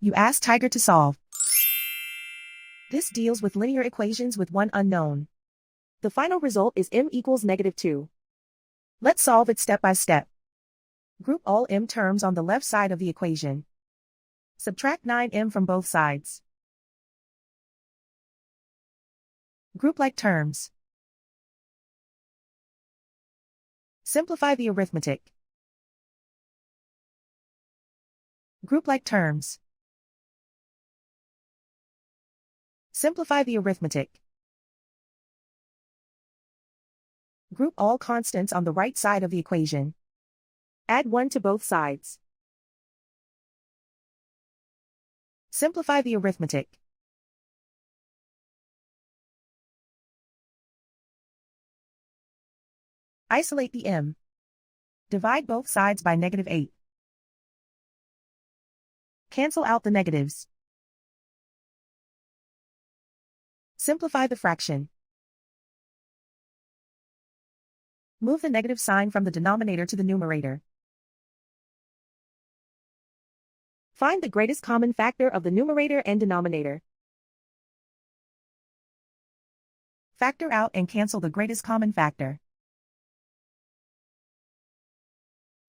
You ask Tiger to solve. This deals with linear equations with one unknown. The final result is m equals -2. Let's solve it step by step. Group all m terms on the left side of the equation. Subtract 9m from both sides. Group like terms. Simplify the arithmetic. Group like terms. Simplify the arithmetic. Group all constants on the right side of the equation. Add 1 to both sides. Simplify the arithmetic. Isolate the m. Divide both sides by -8. Cancel out the negatives. Simplify the fraction. Move the negative sign from the denominator to the numerator. Find the greatest common factor of the numerator and denominator. Factor out and cancel the greatest common factor.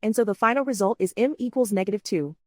And so the final result is m equals -2.